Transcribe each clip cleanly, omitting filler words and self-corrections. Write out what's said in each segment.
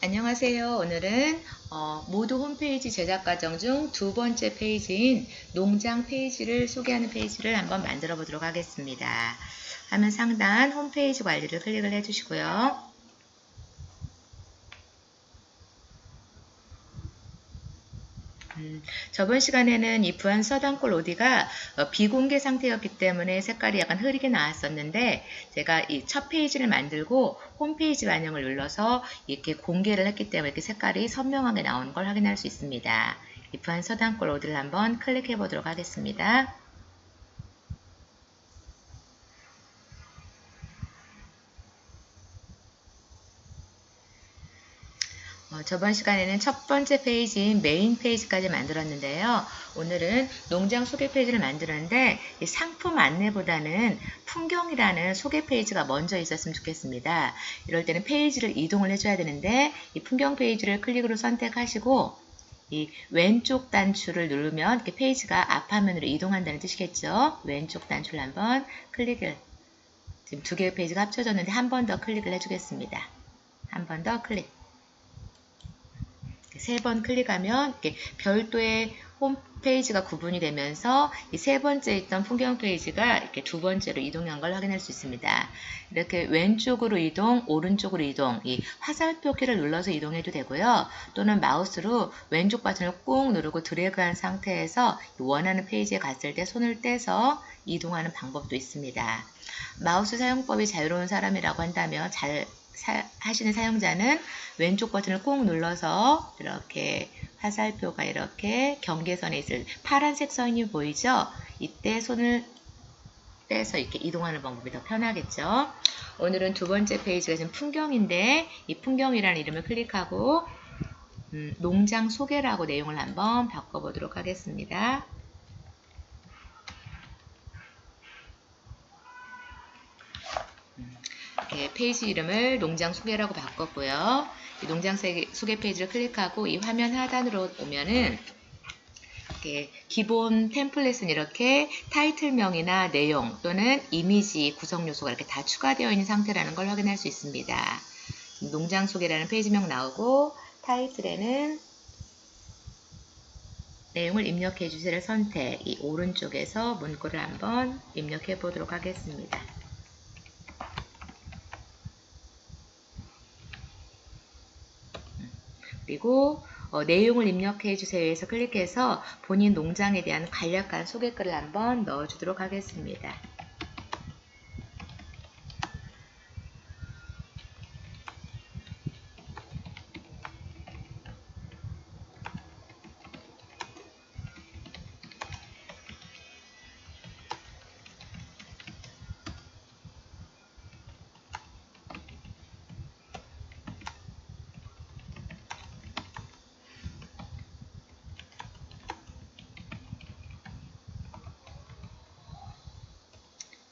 안녕하세요. 오늘은 모두 홈페이지 제작 과정 중 두 번째 페이지인 농장 페이지를 소개하는 페이지를 한번 만들어 보도록 하겠습니다. 화면 상단 홈페이지 관리를 클릭을 해주시고요. 저번 시간에는 이 부안 서당골 오디가 비공개 상태였기 때문에 색깔이 약간 흐리게 나왔었는데, 제가 이 첫 페이지를 만들고 홈페이지 반영을 눌러서 이렇게 공개를 했기 때문에 이렇게 색깔이 선명하게 나오는 걸 확인할 수 있습니다. 이 부안 서당골 오디를 한번 클릭해 보도록 하겠습니다. 저번 시간에는 첫 번째 페이지인 메인 페이지까지 만들었는데요. 오늘은 농장 소개 페이지를 만들었는데 이 상품 안내보다는 풍경이라는 소개 페이지가 먼저 있었으면 좋겠습니다. 이럴 때는 페이지를 이동을 해줘야 되는데 이 풍경 페이지를 클릭으로 선택하시고 이 왼쪽 단추를 누르면 이렇게 페이지가 앞화면으로 이동한다는 뜻이겠죠. 왼쪽 단추를 한번 클릭을, 지금 두 개의 페이지가 합쳐졌는데 한 번 더 클릭을 해주겠습니다. 한 번 더 클릭. 세 번 클릭하면 이렇게 별도의 홈페이지가 구분이 되면서 이 세 번째 있던 풍경 페이지가 이렇게 두 번째로 이동한 걸 확인할 수 있습니다. 이렇게 왼쪽으로 이동, 오른쪽으로 이동, 이 화살표 키를 눌러서 이동해도 되고요. 또는 마우스로 왼쪽 버튼을 꾹 누르고 드래그한 상태에서 원하는 페이지에 갔을 때 손을 떼서 이동하는 방법도 있습니다. 마우스 사용법이 자유로운 사람이라고 한다면 하시는 사용자는 왼쪽 버튼을 꾹 눌러서 이렇게 화살표가 이렇게 경계선에 있을 파란색 선이 보이죠? 이때 손을 떼서 이렇게 이동하는 방법이 더 편하겠죠? 오늘은 두 번째 페이지가 지금 풍경인데 이 풍경이라는 이름을 클릭하고 농장 소개라고 내용을 한번 바꿔보도록 하겠습니다. 페이지 이름을 농장 소개라고 바꿨고요. 이 농장 소개 페이지를 클릭하고 이 화면 하단으로 오면은 기본 템플릿은 이렇게 타이틀명이나 내용 또는 이미지 구성 요소가 이렇게 다 추가되어 있는 상태라는 걸 확인할 수 있습니다. 농장 소개라는 페이지명 나오고 타이틀에는 내용을 입력해 주세요를 선택, 이 오른쪽에서 문구를 한번 입력해 보도록 하겠습니다. 그리고 내용을 입력해 주세요에서 클릭해서 본인 농장에 대한 간략한 소개글을 한번 넣어주도록 하겠습니다.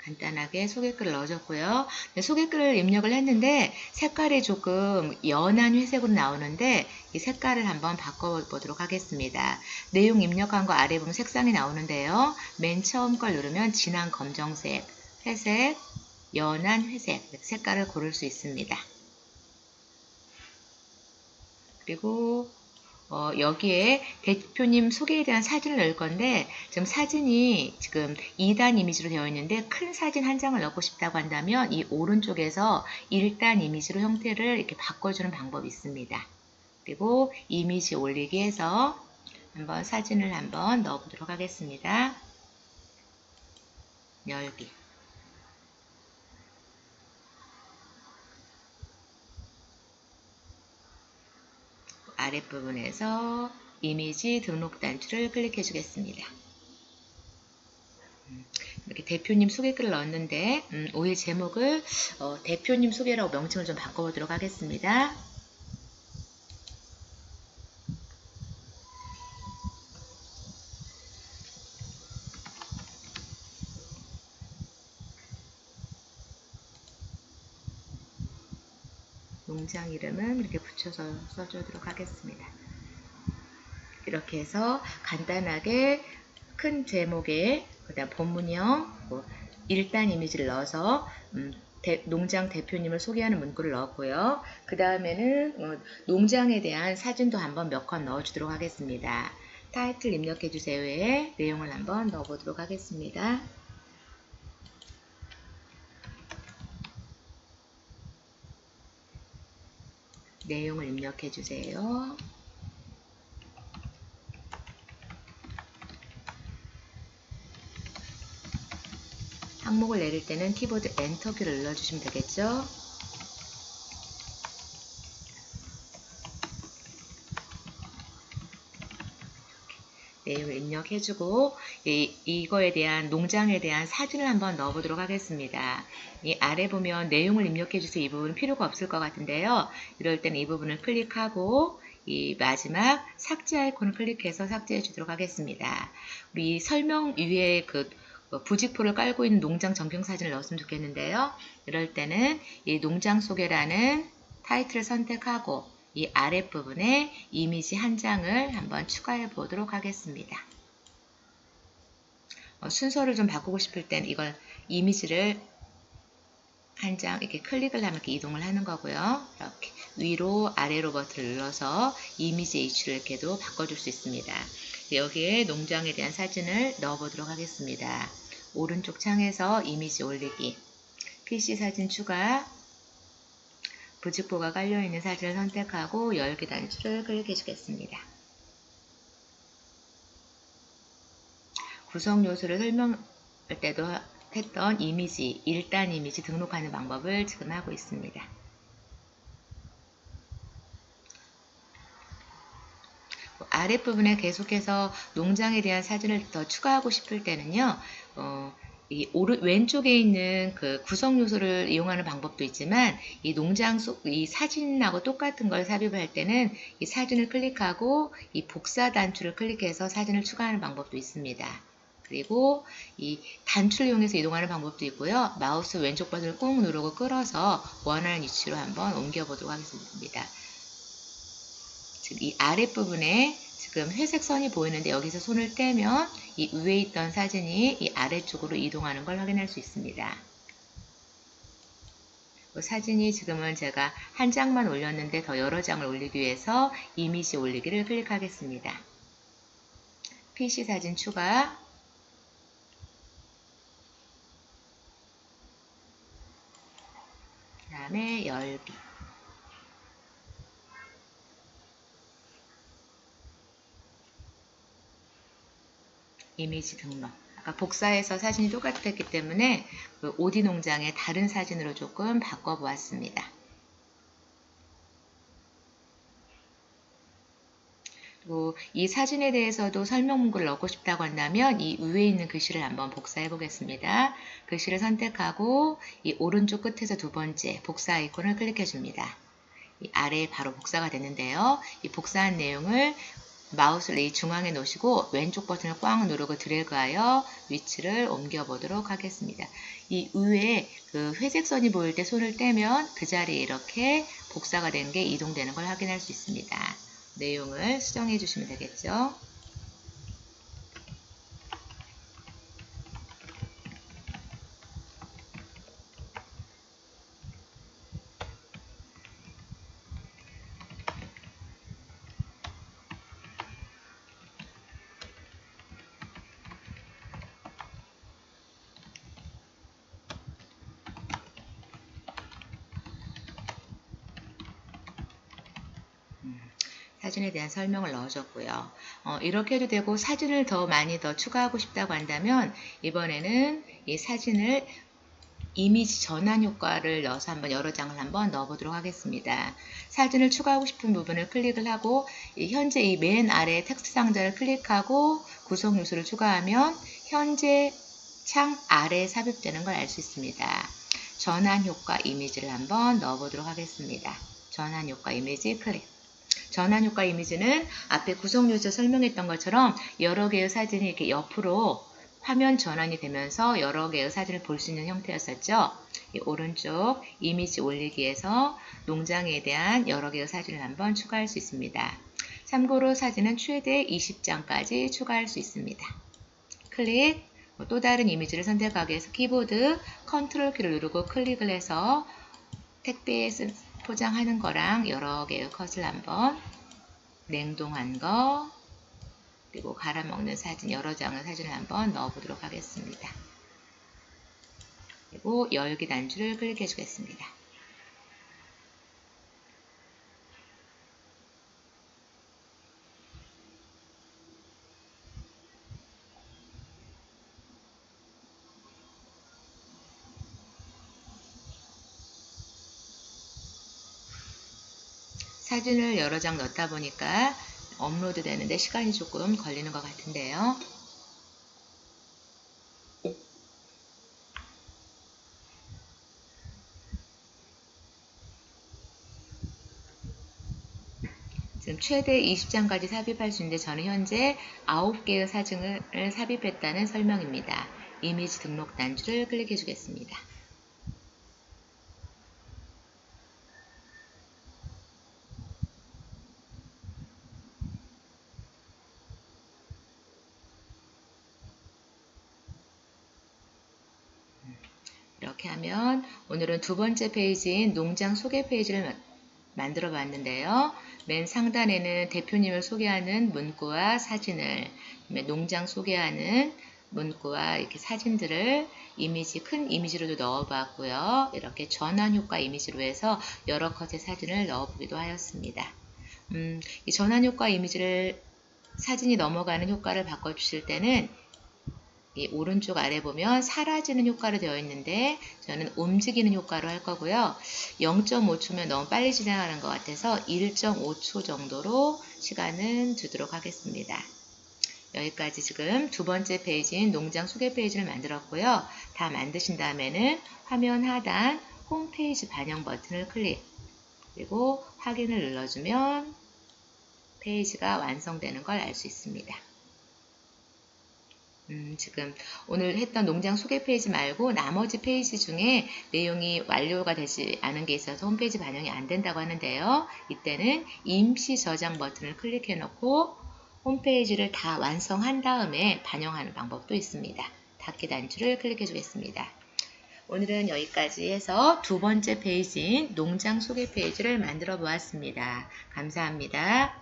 간단하게 소개글을 넣어줬고요. 소개글을 입력을 했는데 색깔이 조금 연한 회색으로 나오는데 이 색깔을 한번 바꿔보도록 하겠습니다. 내용 입력한 거 아래 보면 색상이 나오는데요. 맨 처음 걸 누르면 진한 검정색, 회색, 연한 회색 색깔을 고를 수 있습니다. 그리고 여기에 대표님 소개에 대한 사진을 넣을 건데 지금 사진이 지금 2단 이미지로 되어 있는데 큰 사진 한 장을 넣고 싶다고 한다면 이 오른쪽에서 1단 이미지로 형태를 이렇게 바꿔주는 방법이 있습니다. 그리고 이미지 올리기 해서 한번 사진을 한번 넣어보도록 하겠습니다. 열기. 아랫부분에서 이미지 등록 단추를 클릭해 주겠습니다. 이렇게 대표님 소개글을 넣었는데 오늘 제목을 대표님 소개라고 명칭을 좀 바꿔보도록 하겠습니다. 농장 이름은 이렇게 붙여서 써주도록 하겠습니다. 이렇게 해서 간단하게 큰 제목에 그다음 본문형 1단 이미지를 넣어서 농장 대표님을 소개하는 문구를 넣었고요. 그 다음에는 농장에 대한 사진도 한번 몇 컷 넣어주도록 하겠습니다. 타이틀 입력해주세요에 내용을 한번 넣어보도록 하겠습니다. 내용을 입력해주세요. 항목을 내릴 때는 키보드 엔터키를 눌러주시면 되겠죠. 내용을 입력해주고 이거에 대한 농장에 대한 사진을 한번 넣어보도록 하겠습니다. 이 아래 보면 내용을 입력해주세요. 이 부분은 필요가 없을 것 같은데요. 이럴 때는 이 부분을 클릭하고 이 마지막 삭제 아이콘을 클릭해서 삭제해 주도록 하겠습니다. 우리 설명 위에 그 부직포를 깔고 있는 농장 전경 사진을 넣었으면 좋겠는데요. 이럴 때는 이 농장 소개라는 타이틀을 선택하고 이 아랫부분에 이미지 한 장을 한번 추가해 보도록 하겠습니다. 순서를 좀 바꾸고 싶을 땐 이걸 이미지를 한 장 이렇게 클릭을 하면 이렇게 이동을 하는 거고요. 이렇게 위로 아래로 버튼을 눌러서 이미지 위치를 이렇게도 바꿔줄 수 있습니다. 여기에 농장에 대한 사진을 넣어 보도록 하겠습니다. 오른쪽 창에서 이미지 올리기, PC 사진 추가, 부직포가 깔려있는 사진을 선택하고 열기 단추를 클릭해 주겠습니다. 구성 요소를 설명할 때도 했던 이미지, 1단 이미지 등록하는 방법을 지금 하고 있습니다. 아랫부분에 계속해서 농장에 대한 사진을 더 추가하고 싶을 때는요, 왼쪽에 있는 그 구성 요소를 이용하는 방법도 있지만 이 농장 속 이 사진하고 똑같은 걸 삽입할 때는 이 사진을 클릭하고 이 복사 단추를 클릭해서 사진을 추가하는 방법도 있습니다. 그리고 이 단추를 이용해서 이동하는 방법도 있고요. 마우스 왼쪽 버튼을 꾹 누르고 끌어서 원하는 위치로 한번 옮겨 보도록 하겠습니다. 지금 이 아랫부분에 지금 회색 선이 보이는데 여기서 손을 떼면 이 위에 있던 사진이 이 아래쪽으로 이동하는 걸 확인할 수 있습니다. 사진이 지금은 제가 한 장만 올렸는데 더 여러 장을 올리기 위해서 이미지 올리기를 클릭하겠습니다. PC 사진 추가, 그 다음에 열기, 이미지 등록. 아까 복사해서 사진이 똑같았기 때문에 그 오디 농장의 다른 사진으로 조금 바꿔보았습니다. 그리고 이 사진에 대해서도 설명 문구를 넣고 싶다고 한다면 이 위에 있는 글씨를 한번 복사해 보겠습니다. 글씨를 선택하고 이 오른쪽 끝에서 두 번째 복사 아이콘을 클릭해 줍니다. 이 아래에 바로 복사가 되는데요. 이 복사한 내용을 마우스를 이 중앙에 놓으시고 왼쪽 버튼을 꽉 누르고 드래그하여 위치를 옮겨 보도록 하겠습니다. 이 위에 그 회색 선이 보일 때 손을 떼면 그 자리에 이렇게 복사가 된 게 이동되는 걸 확인할 수 있습니다. 내용을 수정해 주시면 되겠죠. 사진에 대한 설명을 넣어줬고요. 이렇게 해도 되고 사진을 더 많이 더 추가하고 싶다고 한다면 이번에는 이 사진을 이미지 전환 효과를 넣어서 한번 여러 장을 한번 넣어보도록 하겠습니다. 사진을 추가하고 싶은 부분을 클릭을 하고 현재 이 맨 아래 텍스트 상자를 클릭하고 구성 요소를 추가하면 현재 창 아래에 삽입되는 걸 알 수 있습니다. 전환 효과 이미지를 한번 넣어보도록 하겠습니다. 전환 효과 이미지 클릭. 전환 효과 이미지는 앞에 구성 요소 설명했던 것처럼 여러 개의 사진이 이렇게 옆으로 화면 전환이 되면서 여러 개의 사진을 볼 수 있는 형태였었죠. 이 오른쪽 이미지 올리기에서 농장에 대한 여러 개의 사진을 한번 추가할 수 있습니다. 참고로 사진은 최대 20장까지 추가할 수 있습니다. 클릭, 또 다른 이미지를 선택하기 위해서 키보드 컨트롤 키를 누르고 클릭을 해서 택배에 포장하는 거랑 여러 개의 컷을 한번 냉동한 거 그리고 갈아먹는 사진 여러 장의 사진을 한번 넣어보도록 하겠습니다. 그리고 열기 단추를 클릭해 주겠습니다. 사진을 여러 장 넣다 보니까 업로드 되는데 시간이 조금 걸리는 것 같은데요. 지금 최대 20장까지 삽입할 수 있는데 저는 현재 9개의 사진을 삽입했다는 설명입니다. 이미지 등록 단추를 클릭해 주겠습니다. 이렇게 하면 오늘은 두 번째 페이지인 농장 소개 페이지를 만들어 봤는데요. 맨 상단에는 대표님을 소개하는 문구와 사진을, 농장 소개하는 문구와 이렇게 사진들을 큰 이미지로도 넣어 봤고요. 이렇게 전환 효과 이미지로 해서 여러 컷의 사진을 넣어 보기도 하였습니다. 이 전환 효과 이미지를 사진이 넘어가는 효과를 바꿔 주실 때는 이 오른쪽 아래 보면 사라지는 효과로 되어 있는데 저는 움직이는 효과로 할 거고요. 0.5초면 너무 빨리 진행하는 것 같아서 1.5초 정도로 시간은 두도록 하겠습니다. 여기까지 지금 두 번째 페이지인 농장 소개 페이지를 만들었고요. 다 만드신 다음에는 화면 하단 홈페이지 반영 버튼을 클릭 그리고 확인을 눌러주면 페이지가 완성되는 걸 알 수 있습니다. 지금 오늘 했던 농장 소개 페이지 말고 나머지 페이지 중에 내용이 완료가 되지 않은 게 있어서 홈페이지 반영이 안 된다고 하는데요. 이때는 임시 저장 버튼을 클릭해 놓고 홈페이지를 다 완성한 다음에 반영하는 방법도 있습니다. 닫기 단추를 클릭해 주겠습니다. 오늘은 여기까지 해서 두 번째 페이지인 농장 소개 페이지를 만들어 보았습니다. 감사합니다.